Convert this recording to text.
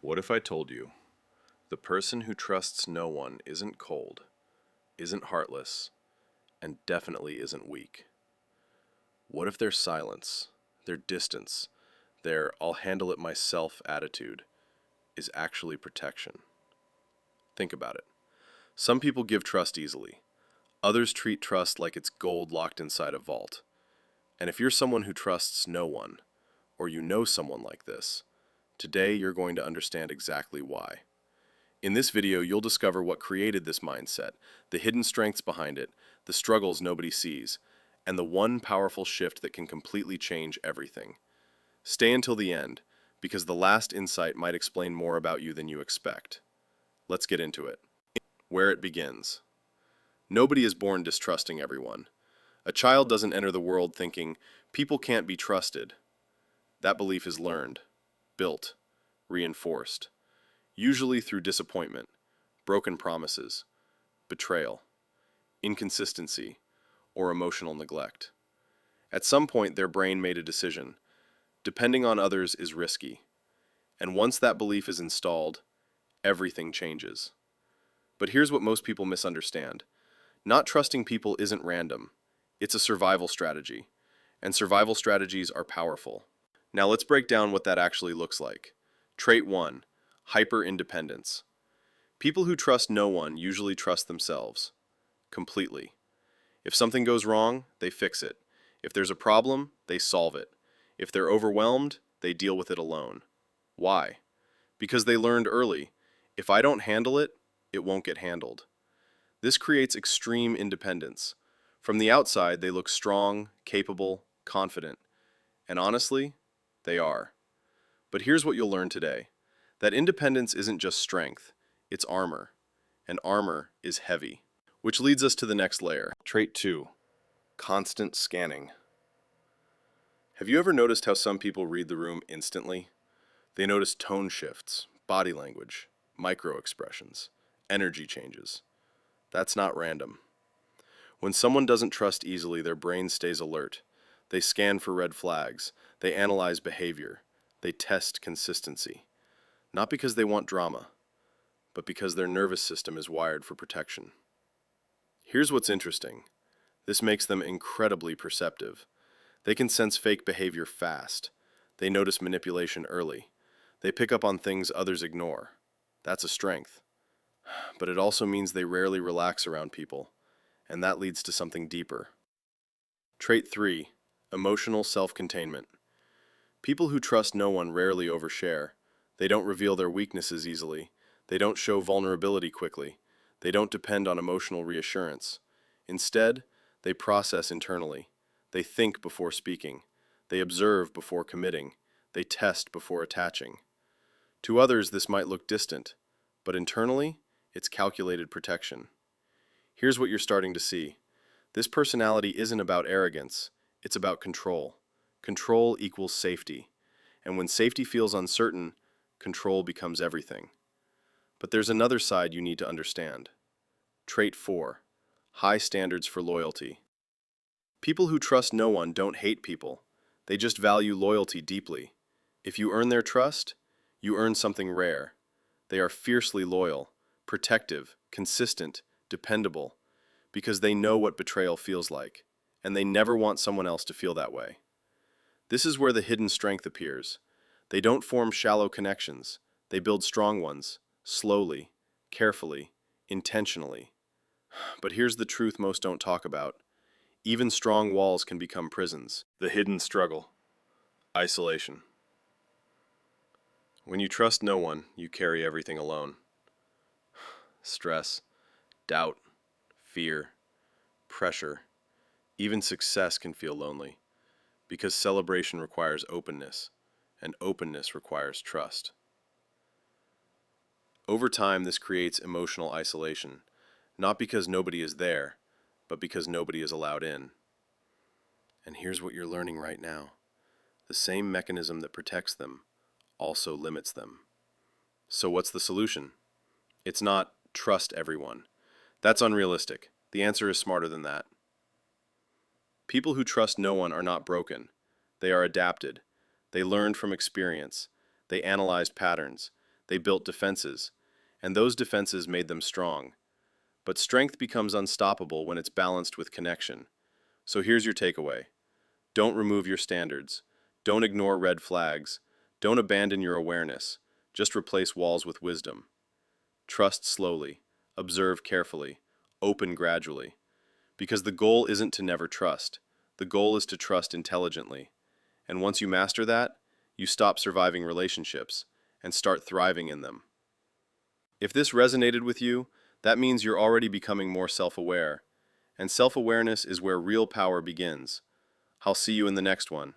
What if I told you the person who trusts no one isn't cold, isn't heartless, and definitely isn't weak? What if their silence, their distance, their "I'll handle it myself" attitude is actually protection? Think about it. Some people give trust easily. Others treat trust like it's gold locked inside a vault. And if you're someone who trusts no one, or you know someone like this, today you're going to understand exactly why. In this video, you'll discover what created this mindset, the hidden strengths behind it, the struggles nobody sees, and the one powerful shift that can completely change everything. Stay until the end, because the last insight might explain more about you than you expect. Let's get into it. Where it begins. Nobody is born distrusting everyone. A child doesn't enter the world thinking, people can't be trusted. That belief is learned, built, reinforced, usually through disappointment, broken promises, betrayal, inconsistency, or emotional neglect. At some point, their brain made a decision. Depending on others is risky. And once that belief is installed, everything changes. But here's what most people misunderstand. Not trusting people isn't random. It's a survival strategy. And survival strategies are powerful. Now let's break down what that actually looks like. Trait 1. Hyper-independence. People who trust no one usually trust themselves. Completely. If something goes wrong, they fix it. If there's a problem, they solve it. If they're overwhelmed, they deal with it alone. Why? Because they learned early, if I don't handle it, it won't get handled. This creates extreme independence. From the outside, they look strong, capable, confident. And honestly, they are. But here's what you'll learn today. That independence isn't just strength, it's armor. And armor is heavy. Which leads us to the next layer. Trait 2. Constant scanning. Have you ever noticed how some people read the room instantly? They notice tone shifts, body language, micro-expressions, energy changes. That's not random. When someone doesn't trust easily, their brain stays alert. They scan for red flags. They analyze behavior. They test consistency. Not because they want drama, but because their nervous system is wired for protection. Here's what's interesting. This makes them incredibly perceptive. They can sense fake behavior fast. They notice manipulation early. They pick up on things others ignore. That's a strength. But it also means they rarely relax around people, and that leads to something deeper. Trait 3. Emotional self-containment. People who trust no one rarely overshare. They don't reveal their weaknesses easily. They don't show vulnerability quickly. They don't depend on emotional reassurance. Instead, they process internally. They think before speaking. They observe before committing. They test before attaching. To others, this might look distant, but internally, it's calculated protection. Here's what you're starting to see. This personality isn't about arrogance, it's about control. Control equals safety. And when safety feels uncertain, control becomes everything. But there's another side you need to understand. Trait 4. High standards for loyalty. People who trust no one don't hate people. They just value loyalty deeply. If you earn their trust, you earn something rare. They are fiercely loyal, protective, consistent, dependable, because they know what betrayal feels like, and they never want someone else to feel that way. This is where the hidden strength appears. They don't form shallow connections. They build strong ones, slowly, carefully, intentionally. But here's the truth most don't talk about. Even strong walls can become prisons. The hidden struggle. Isolation. When you trust no one, you carry everything alone. Stress, doubt, fear, pressure, even success can feel lonely, because celebration requires openness, and openness requires trust. Over time, this creates emotional isolation, not because nobody is there, but because nobody is allowed in. And here's what you're learning right now. The same mechanism that protects them also limits them. So what's the solution? It's not trust everyone. That's unrealistic. The answer is smarter than that. People who trust no one are not broken. They are adapted. They learned from experience. They analyzed patterns. They built defenses, and those defenses made them strong. But strength becomes unstoppable when it's balanced with connection. So here's your takeaway. Don't remove your standards. Don't ignore red flags. Don't abandon your awareness. Just replace walls with wisdom. Trust slowly. Observe carefully. Open gradually. Because the goal isn't to never trust. The goal is to trust intelligently. And once you master that, you stop surviving relationships and start thriving in them. If this resonated with you, that means you're already becoming more self-aware. And self-awareness is where real power begins. I'll see you in the next one.